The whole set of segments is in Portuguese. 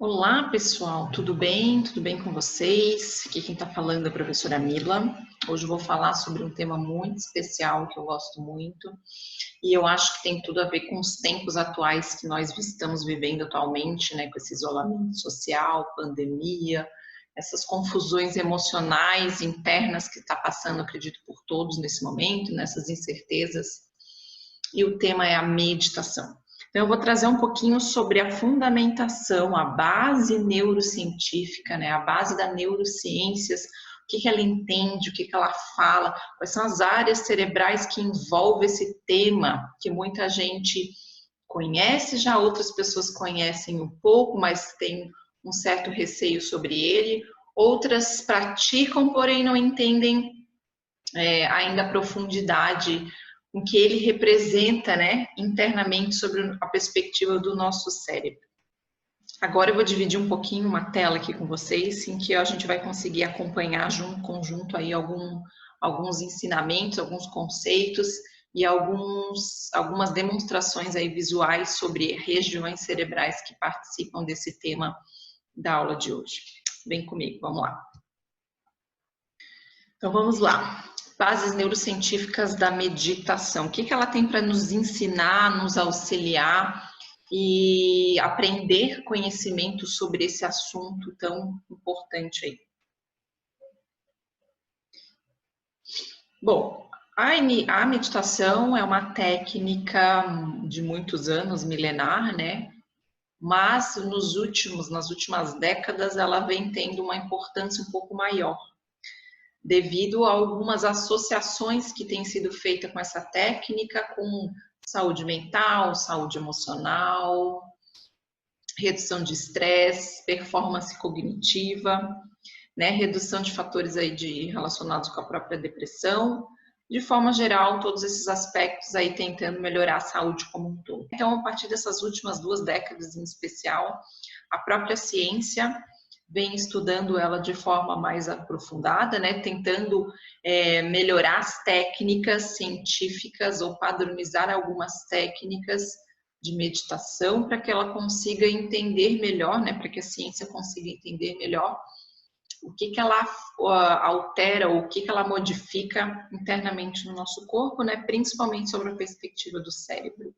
Olá, pessoal, tudo bem? Tudo bem com vocês? Aqui quem está falando é a professora Mila. Hoje eu vou falar sobre um tema muito especial que eu gosto muito e eu acho que tem tudo a ver com os tempos atuais que nós estamos vivendo atualmente, né? Com esse isolamento social, pandemia, essas confusões emocionais internas que está passando, acredito, por todos nesse momento, nessas incertezas. E o tema é a meditação. Então, eu vou trazer um pouquinho sobre a fundamentação, a base neurocientífica, né? A base da neurociências, o que ela entende, o que ela fala, quais são as áreas cerebrais que envolvem esse tema, que muita gente conhece, já outras pessoas conhecem um pouco, mas tem um certo receio sobre ele, outras praticam, porém não entendem ainda a profundidade o que ele representa, né, internamente sobre a perspectiva do nosso cérebro. Agora eu vou dividir um pouquinho uma tela aqui com vocês, em que a gente vai conseguir acompanhar conjunto aí alguns ensinamentos, alguns conceitos e algumas demonstrações aí visuais sobre regiões cerebrais que participam desse tema da aula de hoje. Vem comigo, vamos lá. Então vamos lá. Bases neurocientíficas da meditação. O que ela tem para nos ensinar, nos auxiliar e aprender conhecimento sobre esse assunto tão importante aí? Bom, a meditação é uma técnica de muitos anos, milenar, né? Mas nas últimas décadas, ela vem tendo uma importância um pouco maior, devido a algumas associações que têm sido feitas com essa técnica, com saúde mental, saúde emocional, redução de estresse, performance cognitiva, né, redução de fatores aí relacionados com a própria depressão. De forma geral, todos esses aspectos aí tentando melhorar a saúde como um todo. Então, a partir dessas últimas 2 décadas em especial, a própria ciência vem estudando ela de forma mais aprofundada, né, tentando melhorar as técnicas científicas ou padronizar algumas técnicas de meditação para que ela consiga entender melhor, né, para que a ciência consiga entender melhor o que ela altera ou o que ela modifica internamente no nosso corpo, né, principalmente sobre a perspectiva do cérebro.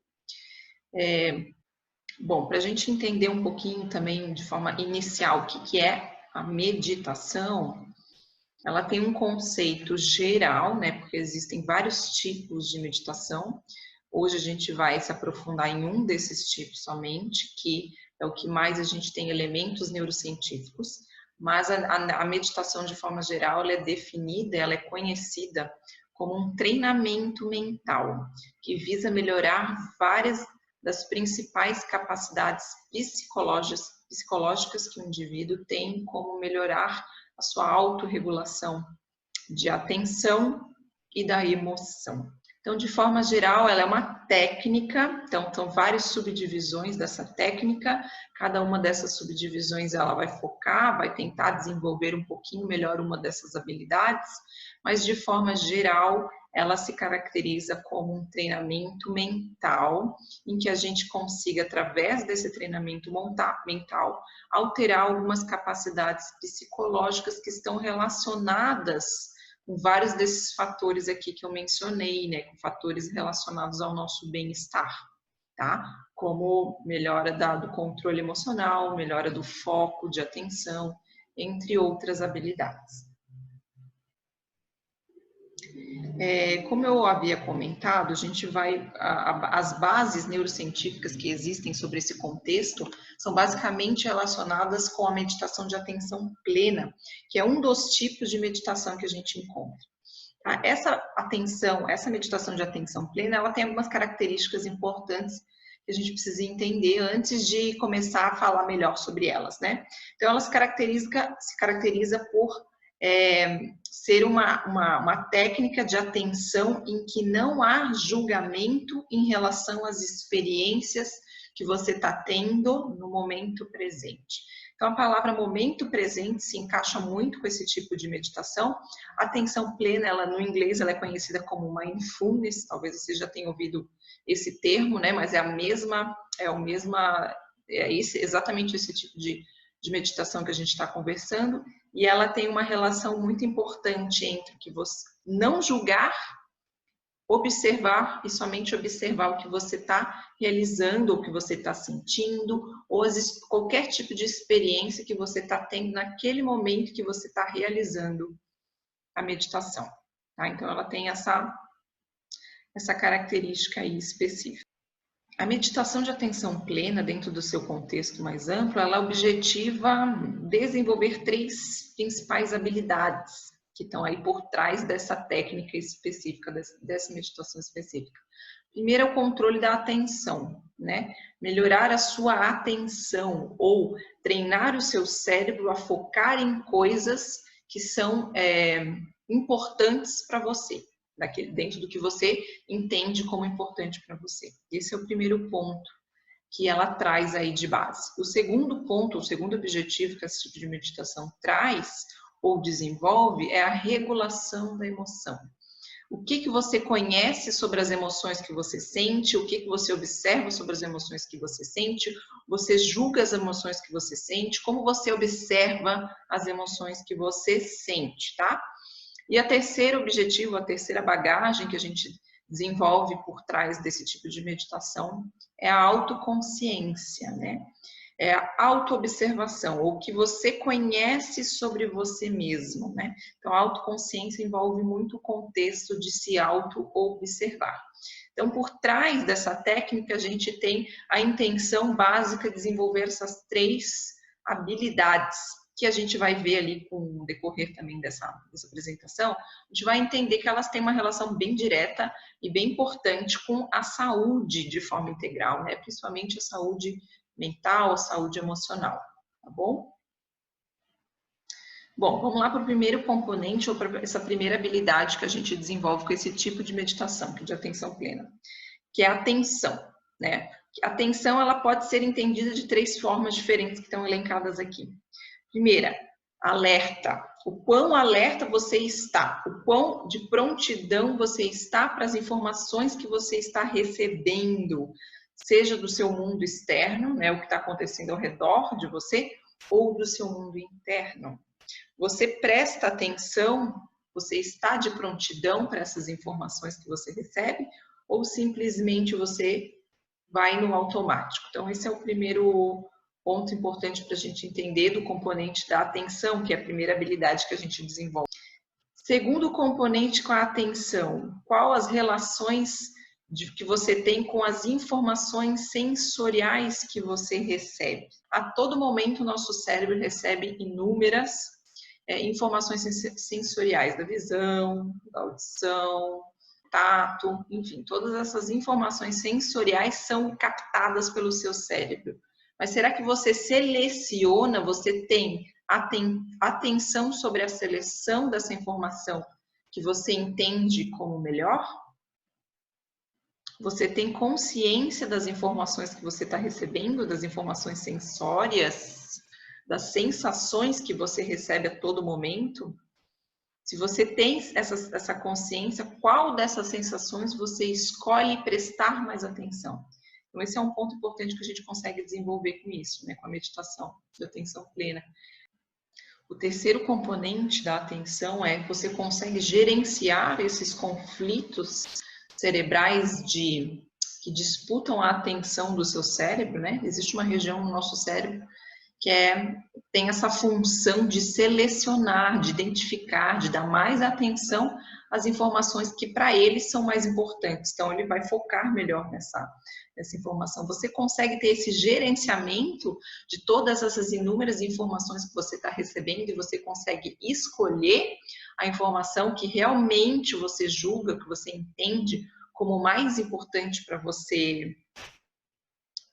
Bom, para a gente entender um pouquinho também de forma inicial o que é a meditação, ela tem um conceito geral, né? Porque existem vários tipos de meditação. Hoje a gente vai se aprofundar em um desses tipos somente, que é o que mais a gente tem elementos neurocientíficos, mas a meditação de forma geral ela é definida, ela é conhecida como um treinamento mental, que visa melhorar várias das principais capacidades psicológicas que o indivíduo tem, como melhorar a sua autorregulação de atenção e da emoção. Então, de forma geral, ela é uma técnica, então são várias subdivisões dessa técnica, cada uma dessas subdivisões ela vai focar, vai tentar desenvolver um pouquinho melhor uma dessas habilidades, mas de forma geral, ela se caracteriza como um treinamento mental, em que a gente consiga, através desse treinamento mental, alterar algumas capacidades psicológicas que estão relacionadas com vários desses fatores aqui que eu mencionei, né, com fatores relacionados ao nosso bem-estar, tá? Como melhora do controle emocional, melhora do foco de atenção, entre outras habilidades. Como eu havia comentado, a gente vai, as bases neurocientíficas que existem sobre esse contexto são basicamente relacionadas com a meditação de atenção plena, que é um dos tipos de meditação que a gente encontra. Essa meditação de atenção plena, ela tem algumas características importantes que a gente precisa entender antes de começar a falar melhor sobre elas, né? Então, ela se caracteriza por ser uma técnica de atenção em que não há julgamento em relação às experiências que você está tendo no momento presente. Então, a palavra momento presente se encaixa muito com esse tipo de meditação. A atenção plena, ela no inglês, ela é conhecida como mindfulness, talvez você já tenha ouvido esse termo, né? Mas é o mesmo É exatamente esse tipo de meditação que a gente está conversando, e ela tem uma relação muito importante entre que você não julgar, observar e somente observar o que você está realizando, o que você está sentindo, ou qualquer tipo de experiência que você está tendo naquele momento que você está realizando a meditação. Tá? Então, ela tem essa característica aí específica. A meditação de atenção plena, dentro do seu contexto mais amplo, ela objetiva desenvolver 3 principais habilidades que estão aí por trás dessa técnica específica, dessa meditação específica. Primeiro é o controle da atenção, né? Melhorar a sua atenção ou treinar o seu cérebro a focar em coisas que são importantes para você, dentro do que você entende como importante para você. Esse é o primeiro ponto que ela traz aí de base. O segundo ponto, o segundo objetivo que esse tipo de meditação traz ou desenvolve é a regulação da emoção. O que você conhece sobre as emoções que você sente, o que você observa sobre as emoções que você sente, você julga as emoções que você sente, como você observa as emoções que você sente, tá? E o terceiro objetivo, a terceira bagagem que a gente desenvolve por trás desse tipo de meditação é a autoconsciência, né? É a autoobservação, ou o que você conhece sobre você mesmo, né? Então, a autoconsciência envolve muito o contexto de se auto-observar. Então, por trás dessa técnica, a gente tem a intenção básica de desenvolver essas 3 habilidades, que a gente vai ver ali com o decorrer também dessa apresentação. A gente vai entender que elas têm uma relação bem direta e bem importante com a saúde de forma integral, né? Principalmente a saúde mental, a saúde emocional, tá bom? Bom, vamos lá para o primeiro componente, ou para essa primeira habilidade que a gente desenvolve com esse tipo de meditação, que é de atenção plena, que é a atenção, né? A atenção, ela pode ser entendida de 3 formas diferentes que estão elencadas aqui. Primeira, alerta. O quão alerta você está, o quão de prontidão você está para as informações que você está recebendo, seja do seu mundo externo, né, o que está acontecendo ao redor de você, ou do seu mundo interno. Você presta atenção, você está de prontidão para essas informações que você recebe, ou simplesmente você vai no automático? Então, esse é o primeiro ponto importante para a gente entender do componente da atenção, que é a primeira habilidade que a gente desenvolve. Segundo componente com a atenção, qual as relações que você tem com as informações sensoriais que você recebe? A todo momento, o nosso cérebro recebe inúmeras informações sensoriais, da visão, da audição, tato, enfim, todas essas informações sensoriais são captadas pelo seu cérebro. Mas será que você seleciona, você tem atenção sobre a seleção dessa informação que você entende como melhor? Você tem consciência das informações que você está recebendo, das informações sensórias, das sensações que você recebe a todo momento? Se você tem essa consciência, qual dessas sensações você escolhe prestar mais atenção? Então, esse é um ponto importante que a gente consegue desenvolver com isso, né? Com a meditação de atenção plena. O terceiro componente da atenção é que você consegue gerenciar esses conflitos cerebrais que disputam a atenção do seu cérebro, né? Existe uma região no nosso cérebro que tem essa função de selecionar, de identificar, de dar mais atenção às informações que para ele são mais importantes. Então, ele vai focar melhor nessa informação. Você consegue ter esse gerenciamento de todas essas inúmeras informações que você está recebendo e você consegue escolher a informação que realmente você julga, que você entende como mais importante para você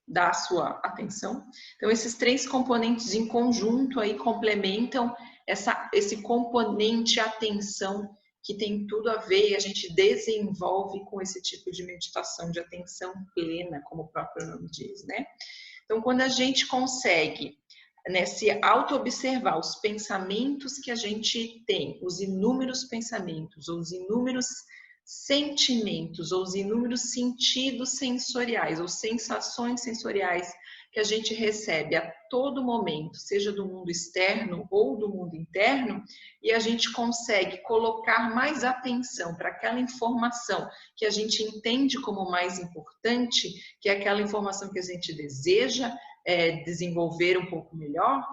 dar a sua atenção. Então, esses 3 componentes em conjunto aí complementam esse componente atenção que tem tudo a ver e a gente desenvolve com esse tipo de meditação de atenção plena, como o próprio nome diz, né? Então, quando a gente consegue, né, se auto-observar os pensamentos que a gente tem, os inúmeros pensamentos, ou os inúmeros sentimentos, ou os inúmeros sentidos sensoriais, ou sensações sensoriais que a gente recebe a todo momento, seja do mundo externo ou do mundo interno, e a gente consegue colocar mais atenção para aquela informação que a gente entende como mais importante, que é aquela informação que a gente deseja desenvolver um pouco melhor.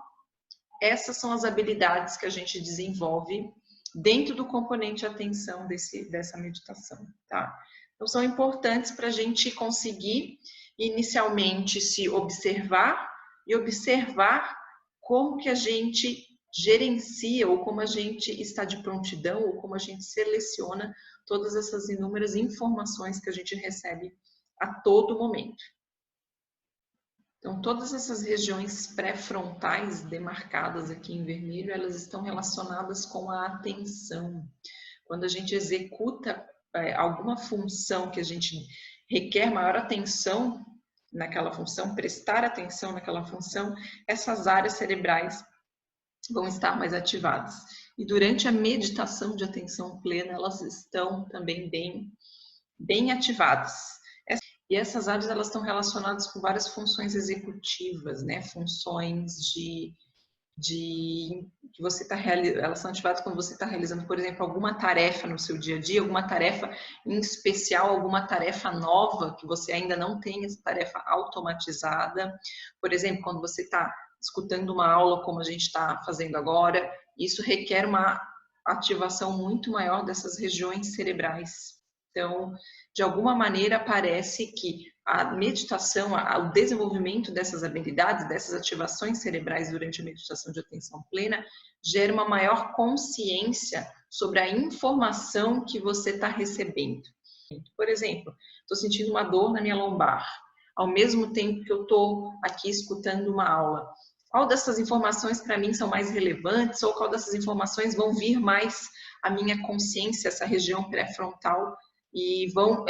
Essas são as habilidades que a gente desenvolve dentro do componente atenção dessa meditação, tá? Então, são importantes para a gente conseguir, inicialmente, se observar e observar como que a gente gerencia ou como a gente está de prontidão ou como a gente seleciona todas essas inúmeras informações que a gente recebe a todo momento. Então, todas essas regiões pré-frontais demarcadas aqui em vermelho, elas estão relacionadas com a atenção. Quando a gente executa alguma função que a gente requer maior atenção naquela função, prestar atenção naquela função, essas áreas cerebrais vão estar mais ativadas. E durante a meditação de atenção plena, elas estão também bem ativadas. E essas áreas, elas estão relacionadas com várias funções executivas, né? Funções que você está realizando, elas são ativadas quando você está realizando, por exemplo, alguma tarefa no seu dia a dia, alguma tarefa em especial, alguma tarefa nova que você ainda não tem essa tarefa automatizada. Por exemplo, quando você está escutando uma aula como a gente está fazendo agora, isso requer uma ativação muito maior dessas regiões cerebrais. Então, de alguma maneira, parece que a meditação, o desenvolvimento dessas habilidades, dessas ativações cerebrais durante a meditação de atenção plena, gera uma maior consciência sobre a informação que você está recebendo. Por exemplo, estou sentindo uma dor na minha lombar, ao mesmo tempo que eu estou aqui escutando uma aula. Qual dessas informações para mim são mais relevantes ou qual dessas informações vão vir mais à minha consciência, essa região pré-frontal, e vão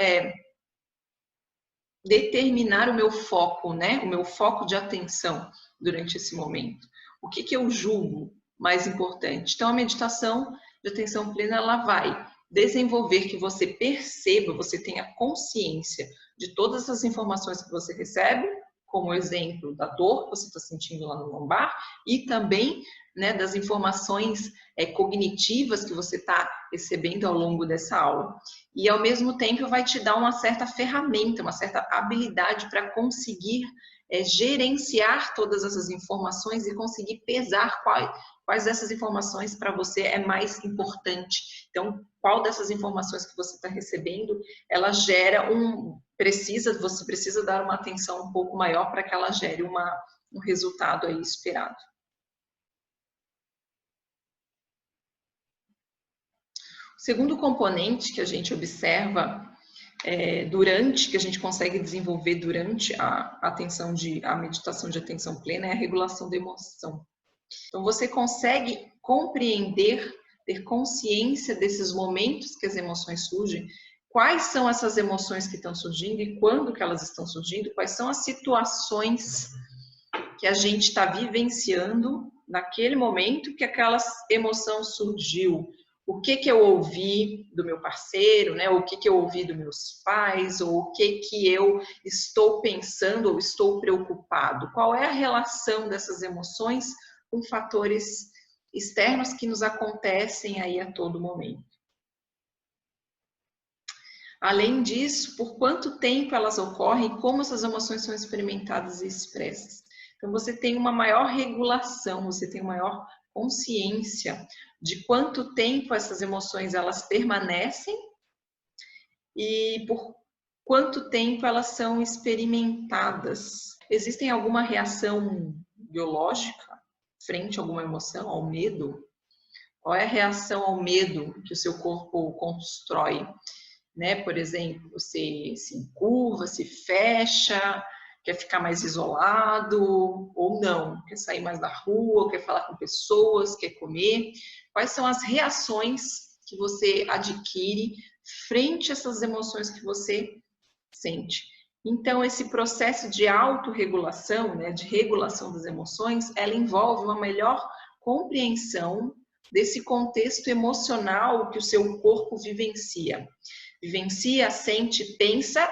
determinar o meu foco, né? O meu foco de atenção durante esse momento. O que eu julgo mais importante? Então, a meditação de atenção plena, ela vai desenvolver que você perceba, você tenha consciência de todas as informações que você recebe, como o exemplo da dor que você está sentindo lá no lombar, e também, né, das informações cognitivas que você está recebendo ao longo dessa aula. E, ao mesmo tempo, vai te dar uma certa ferramenta, uma certa habilidade para conseguir gerenciar todas essas informações e conseguir pesar quais dessas informações para você é mais importante. Então, qual dessas informações que você está recebendo, ela gera você precisa dar uma atenção um pouco maior para que ela gere um resultado aí esperado. O segundo componente que a gente observa que a gente consegue desenvolver durante a meditação de atenção plena é a regulação da emoção. Então, você consegue compreender, ter consciência desses momentos que as emoções surgem, quais são essas emoções que estão surgindo e quando que elas estão surgindo, quais são as situações que a gente está vivenciando naquele momento que aquela emoção surgiu. O que eu ouvi do meu parceiro, né? O que eu ouvi dos meus pais, ou o que eu estou pensando ou estou preocupado. Qual é a relação dessas emoções com fatores externos que nos acontecem aí a todo momento. Além disso, por quanto tempo elas ocorrem e como essas emoções são experimentadas e expressas. Então, você tem uma maior regulação, você tem uma maior consciência de quanto tempo essas emoções elas permanecem e por quanto tempo elas são experimentadas. Existem alguma reação biológica frente a alguma emoção, ao medo? Qual é a reação ao medo que o seu corpo constrói? Né? Por exemplo, você se encurva, se fecha, quer ficar mais isolado ou não, quer sair mais da rua, quer falar com pessoas, quer comer. Quais são as reações que você adquire frente a essas emoções que você sente? Então, esse processo de autorregulação, né, de regulação das emoções, ela envolve uma melhor compreensão desse contexto emocional que o seu corpo vivencia. Vivencia, sente, pensa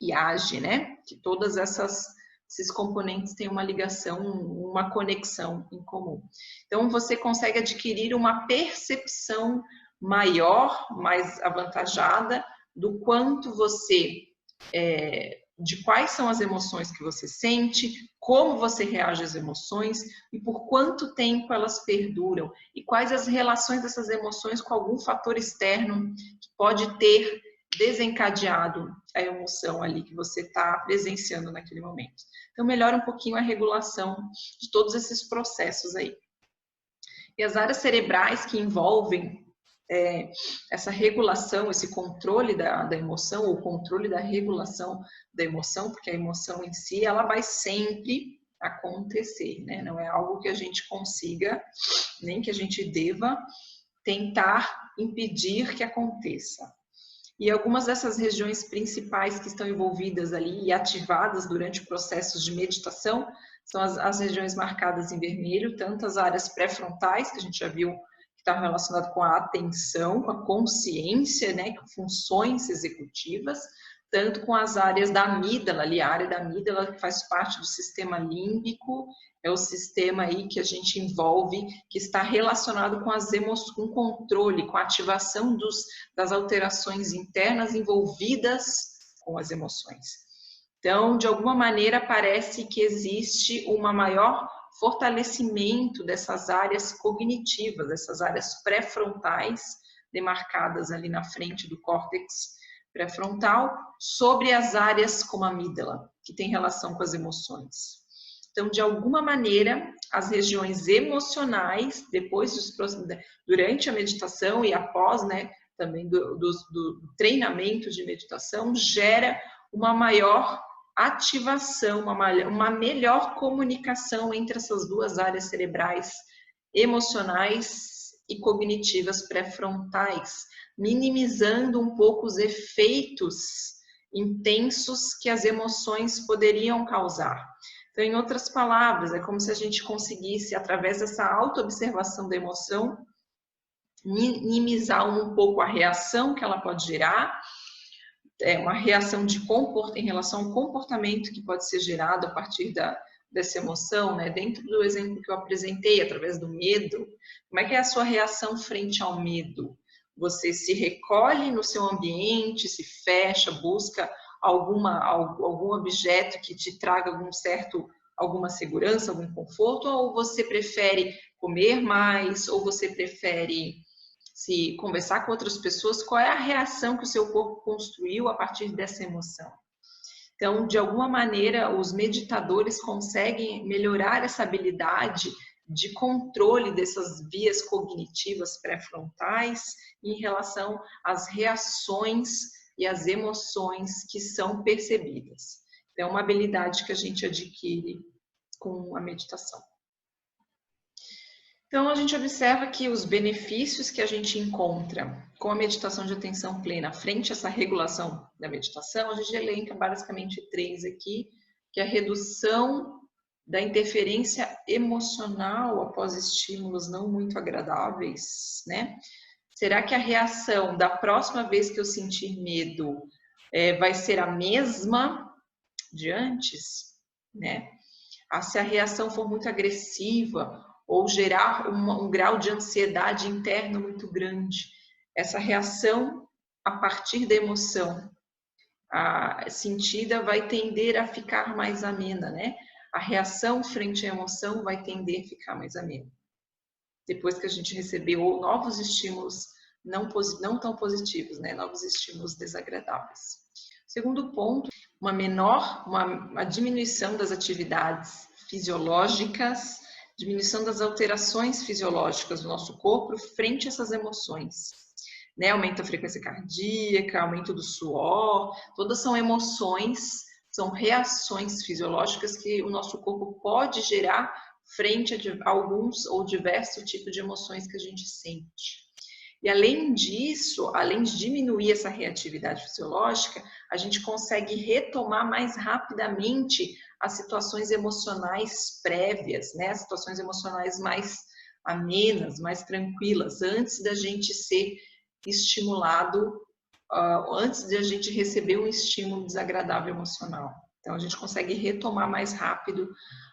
e age, né? Que todas essas esses componentes têm uma ligação, uma conexão em comum. Então, você consegue adquirir uma percepção maior, mais avantajada, do quanto você, de quais são as emoções que você sente, como você reage às emoções e por quanto tempo elas perduram e quais as relações dessas emoções com algum fator externo que pode ter desencadeado a emoção ali que você está presenciando naquele momento. Então, melhora um pouquinho a regulação de todos esses processos aí. E as áreas cerebrais que envolvem essa regulação, esse controle da emoção, ou controle da regulação da emoção, porque a emoção em si, ela vai sempre acontecer, né? Não é algo que a gente consiga, nem que a gente deva tentar impedir que aconteça. E algumas dessas regiões principais que estão envolvidas ali e ativadas durante processos de meditação são as regiões marcadas em vermelho, tanto as áreas pré-frontais, que a gente já viu que está relacionado com a atenção, com a consciência, né, com funções executivas, tanto com as áreas da amígdala, ali a área da amígdala que faz parte do sistema límbico, é o sistema aí que a gente envolve, que está relacionado com as emoções, com o controle, com a ativação das alterações internas envolvidas com as emoções. Então, de alguma maneira, parece que existe uma maior fortalecimento dessas áreas cognitivas, dessas áreas pré-frontais, demarcadas ali na frente do córtex pré-frontal, sobre as áreas como a amígdala, que tem relação com as emoções. Então, de alguma maneira, as regiões emocionais, durante a meditação e após, né, também do treinamento de meditação, gera uma maior ativação, uma melhor comunicação entre essas duas áreas cerebrais, emocionais e cognitivas pré-frontais, minimizando um pouco os efeitos intensos que as emoções poderiam causar. Então, em outras palavras, é como se a gente conseguisse, através dessa auto-observação da emoção, minimizar um pouco a reação que ela pode gerar, uma reação em relação ao comportamento que pode ser gerado a partir dessa emoção, né? Dentro do exemplo que eu apresentei, através do medo, como é que é a sua reação frente ao medo? Você se recolhe no seu ambiente, se fecha, busca algum objeto que te traga alguma segurança, algum conforto, ou você prefere comer mais, ou você prefere se conversar com outras pessoas? Qual é a reação que o seu corpo construiu a partir dessa emoção? Então, de alguma maneira, os meditadores conseguem melhorar essa habilidade de controle dessas vias cognitivas pré-frontais em relação às reações e às emoções que são percebidas. Então, é uma habilidade que a gente adquire com a meditação. Então, a gente observa que os benefícios que a gente encontra com a meditação de atenção plena frente a essa regulação da meditação, a gente elenca basicamente 3 aqui, que é a redução da interferência emocional após estímulos não muito agradáveis, né? Será que a reação da próxima vez que eu sentir medo vai ser a mesma de antes, né? Se a reação for muito agressiva ou gerar um grau de ansiedade interna muito grande, essa reação a partir da emoção sentida vai tender a ficar mais amena, né? A reação frente à emoção vai tender a ficar mais amena. Depois que a gente recebeu novos estímulos não tão positivos, né? Novos estímulos desagradáveis. Segundo ponto, uma diminuição das atividades fisiológicas, diminuição das alterações fisiológicas do nosso corpo frente a essas emoções, né? Aumento da frequência cardíaca, aumento do suor, todas são emoções, são reações fisiológicas que o nosso corpo pode gerar frente a alguns ou diversos tipos de emoções que a gente sente. E além disso, além de diminuir essa reatividade fisiológica, a gente consegue retomar mais rapidamente as situações emocionais prévias, né? As situações emocionais mais amenas, mais tranquilas, antes da gente ser estimulado, antes de a gente receber um estímulo desagradável emocional. Então, a gente consegue retomar mais rápido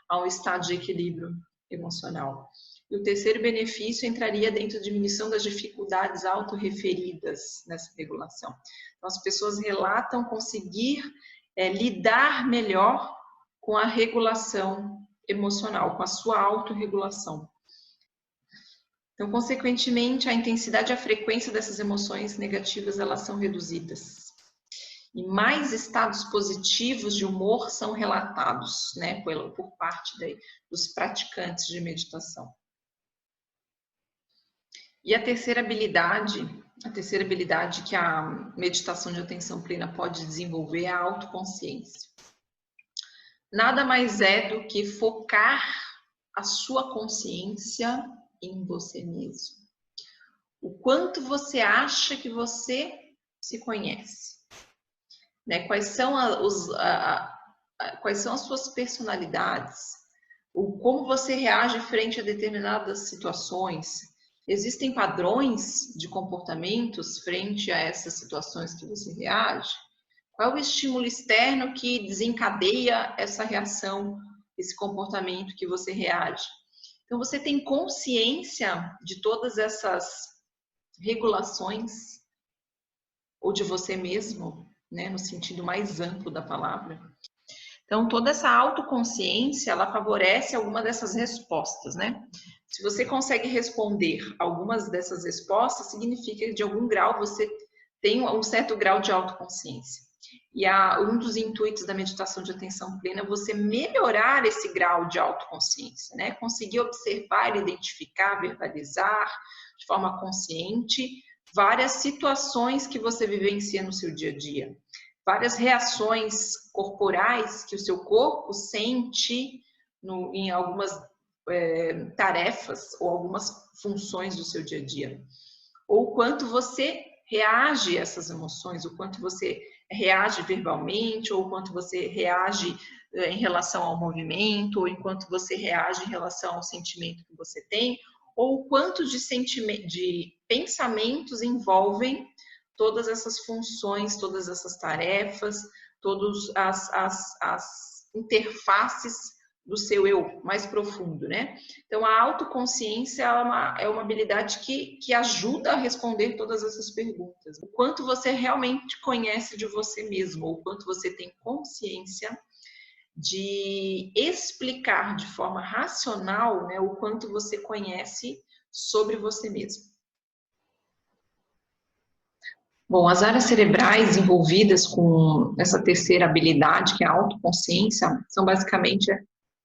a um estado de equilíbrio emocional. E o terceiro benefício entraria dentro da diminuição das dificuldades autorreferidas nessa regulação. Então, as pessoas relatam conseguir lidar melhor com a regulação emocional, com a sua autorregulação. Então, consequentemente, a intensidade e a frequência dessas emoções negativas, elas são reduzidas. E mais estados positivos de humor são relatados, né, por parte dos praticantes de meditação. E a terceira habilidade que a meditação de atenção plena pode desenvolver é a autoconsciência. Nada mais é do que focar a sua consciência em você mesmo. O quanto você acha que você se conhece, né? Quais são as suas personalidades, como você reage frente a determinadas situações. Existem padrões de comportamentos frente a essas situações que você reage? Qual é o estímulo externo que desencadeia essa reação, esse comportamento que você reage? Então, você tem consciência de todas essas regulações, ou de você mesmo, né, no sentido mais amplo da palavra. Então, toda essa autoconsciência, ela favorece alguma dessas respostas, né? Se você consegue responder algumas dessas respostas, significa que, de algum grau, você tem um certo grau de autoconsciência. E um dos intuitos da meditação de atenção plena é você melhorar esse grau de autoconsciência, né? Conseguir observar, identificar, verbalizar de forma consciente várias situações que você vivencia no seu dia a dia, várias reações corporais que o seu corpo sente em algumas tarefas ou algumas funções do seu dia a dia. Ou o quanto você reage a essas emoções, o quanto você reage verbalmente, ou o quanto você reage em relação ao movimento, ou enquanto você reage em relação ao sentimento que você tem, ou o quanto de pensamentos envolvem todas essas funções, todas essas tarefas, todas as interfaces do seu eu mais profundo, né? Então, a autoconsciência é uma habilidade que ajuda a responder todas essas perguntas. O quanto você realmente conhece de você mesmo, ou o quanto você tem consciência de explicar de forma racional, né, o quanto você conhece sobre você mesmo. Bom, as áreas cerebrais envolvidas com essa terceira habilidade, que é a autoconsciência, são basicamente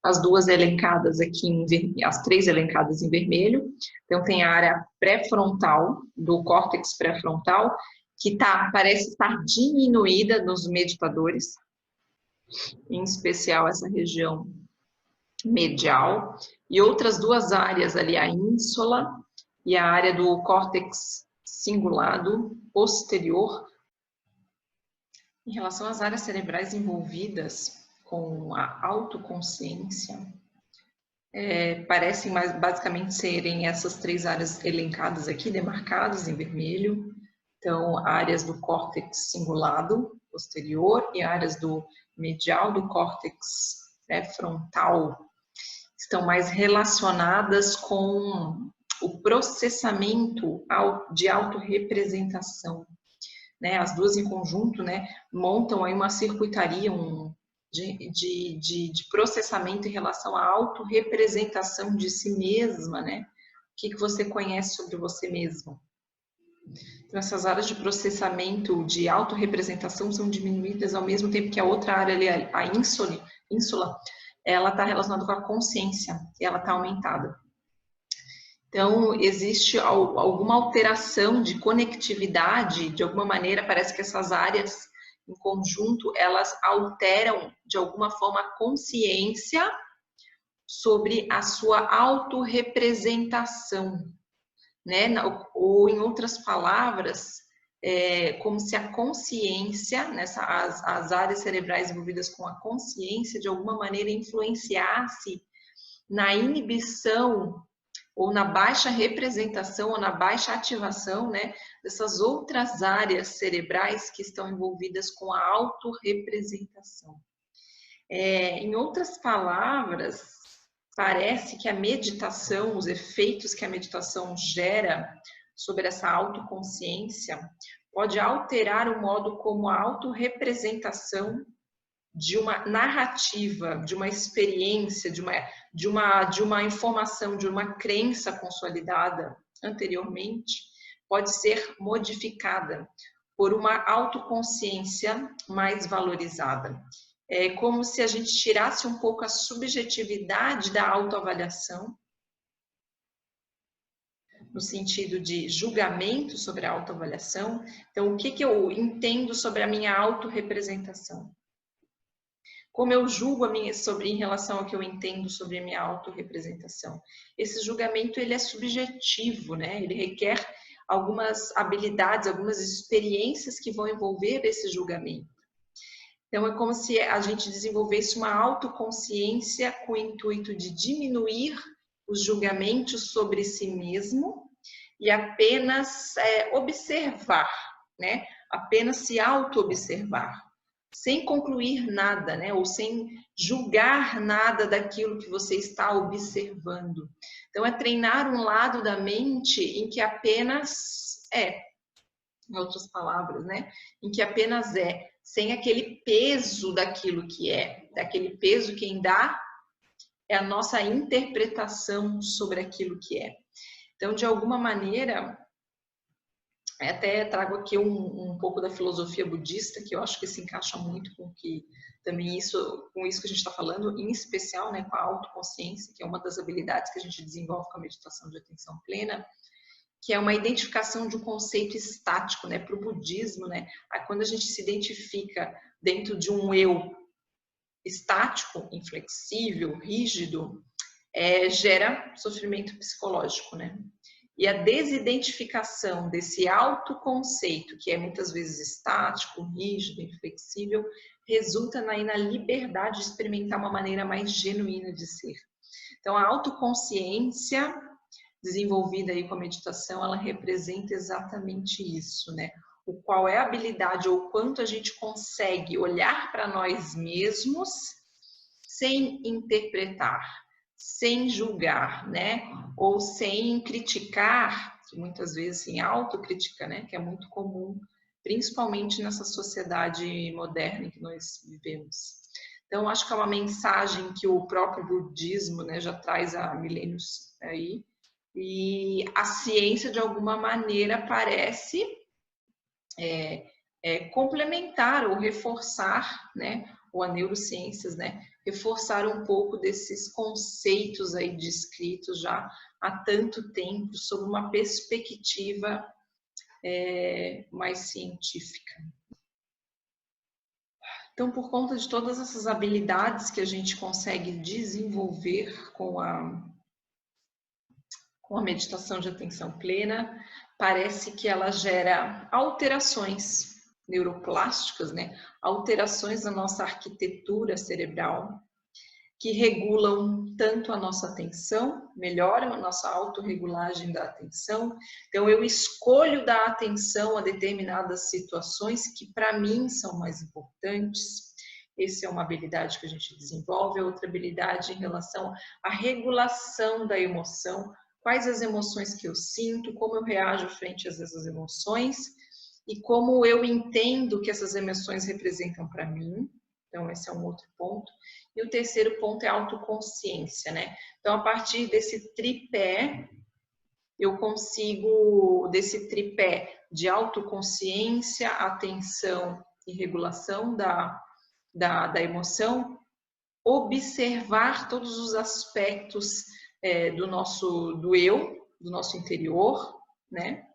as duas elencadas aqui, as três elencadas em vermelho. Então, tem a área pré-frontal, do córtex pré-frontal, que parece estar diminuída nos meditadores, em especial essa região medial, e outras duas áreas ali, a ínsula e a área do córtex cingulado posterior. Em relação às áreas cerebrais envolvidas com a autoconsciência, parecem basicamente serem essas três áreas elencadas aqui, demarcadas em vermelho. Então, áreas do córtex cingulado posterior e áreas do medial do córtex pré-frontal estão mais relacionadas com o processamento de autorrepresentação, né? As duas em conjunto, né, montam aí uma circuitaria de processamento em relação à autorrepresentação de si mesma, né? O que você conhece sobre você mesmo? Então, essas áreas de processamento de autorrepresentação são diminuídas ao mesmo tempo que a outra área ali, a ínsula, ela está relacionada com a consciência, e ela está aumentada. Então, existe alguma alteração de conectividade, de alguma maneira, parece que essas áreas em conjunto, elas alteram de alguma forma a consciência sobre a sua autorrepresentação, né? Ou, em outras palavras, como se a consciência, as áreas cerebrais envolvidas com a consciência, de alguma maneira influenciasse na inibição ou na baixa representação, ou na baixa ativação, né, dessas outras áreas cerebrais que estão envolvidas com a autorrepresentação. Em outras palavras, parece que a meditação, os efeitos que a meditação gera sobre essa autoconsciência, pode alterar o modo como a autorrepresentação de uma narrativa, de uma experiência, de uma informação, de uma crença consolidada anteriormente, pode ser modificada por uma autoconsciência mais valorizada. É como se a gente tirasse um pouco a subjetividade da autoavaliação, no sentido de julgamento sobre a autoavaliação. Então, o que eu entendo sobre a minha autorrepresentação? Como eu julgo em relação ao que eu entendo sobre a minha autorrepresentação? Esse julgamento, ele é subjetivo, né? Ele requer algumas habilidades, algumas experiências que vão envolver esse julgamento. Então, é como se a gente desenvolvesse uma autoconsciência com o intuito de diminuir os julgamentos sobre si mesmo e apenas observar, né? Apenas se auto-observar, sem concluir nada, né? Ou sem julgar nada daquilo que você está observando. Então, é treinar um lado da mente em que apenas em outras palavras, né? Em que apenas sem aquele peso daquilo que daquele peso quem dá é a nossa interpretação sobre aquilo que é. Então, de alguma maneira, até trago aqui um pouco da filosofia budista, que eu acho que se encaixa muito com que também com isso que a gente está falando, em especial, né, com a autoconsciência, que é uma das habilidades que a gente desenvolve com a meditação de atenção plena, que é uma identificação de um conceito estático, né, para o budismo, né, quando a gente se identifica dentro de um eu estático, inflexível, rígido, gera sofrimento psicológico, né? E a desidentificação desse autoconceito, que é muitas vezes estático, rígido, inflexível, resulta na liberdade de experimentar uma maneira mais genuína de ser. Então, a autoconsciência desenvolvida aí com a meditação, ela representa exatamente isso, né? Qual é a habilidade ou o quanto a gente consegue olhar para nós mesmos sem interpretar, sem julgar, né? Ou sem criticar, que muitas vezes sem autocrítica, né? Que é muito comum, principalmente nessa sociedade moderna em que nós vivemos. Então, acho que é uma mensagem que o próprio budismo, né, já traz há milênios aí, e a ciência, de alguma maneira, parece complementar ou reforçar, né, ou a neurociências, né, reforçar um pouco desses conceitos aí descritos já há tanto tempo, sob uma perspectiva mais científica. Então, por conta de todas essas habilidades que a gente consegue desenvolver com a meditação de atenção plena, parece que ela gera alterações neuroplásticas, né? Alterações na nossa arquitetura cerebral, que regulam tanto a nossa atenção, melhoram a nossa autorregulagem da atenção. Então, eu escolho dar atenção a determinadas situações que, para mim, são mais importantes. Essa é uma habilidade que a gente desenvolve. Outra habilidade em relação à regulação da emoção. Quais as emoções que eu sinto, como eu reajo frente a essas emoções e como eu entendo que essas emoções representam para mim. Então, esse é um outro ponto. E o terceiro ponto é a autoconsciência, né? Então, a partir desse tripé, eu consigo, desse tripé de autoconsciência, atenção e regulação da emoção, observar todos os aspectos do eu, do nosso interior, né?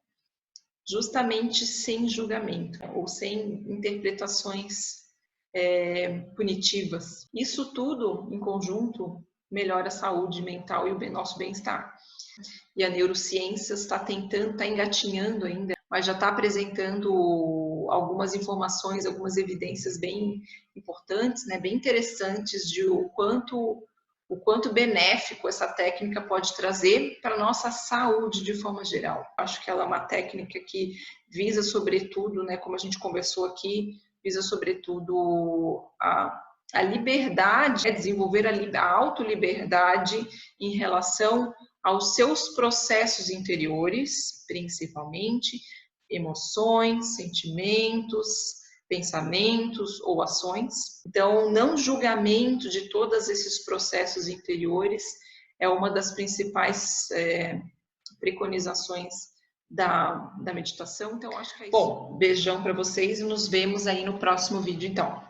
Justamente sem julgamento ou sem interpretações punitivas. Isso tudo, em conjunto, melhora a saúde mental e o nosso bem-estar. E a neurociência está engatinhando ainda, mas já está apresentando algumas informações, algumas evidências bem importantes, né, bem interessantes de o quanto benéfico essa técnica pode trazer para a nossa saúde de forma geral. Acho que ela é uma técnica que visa, sobretudo, né, como a gente conversou aqui, visa, sobretudo, a A liberdade é desenvolver a autoliberdade em relação aos seus processos interiores, principalmente emoções, sentimentos, pensamentos ou ações. Então, não julgamento de todos esses processos interiores é uma das principais preconizações da meditação. Então, acho que é isso. Bom, beijão para vocês e nos vemos aí no próximo vídeo, então.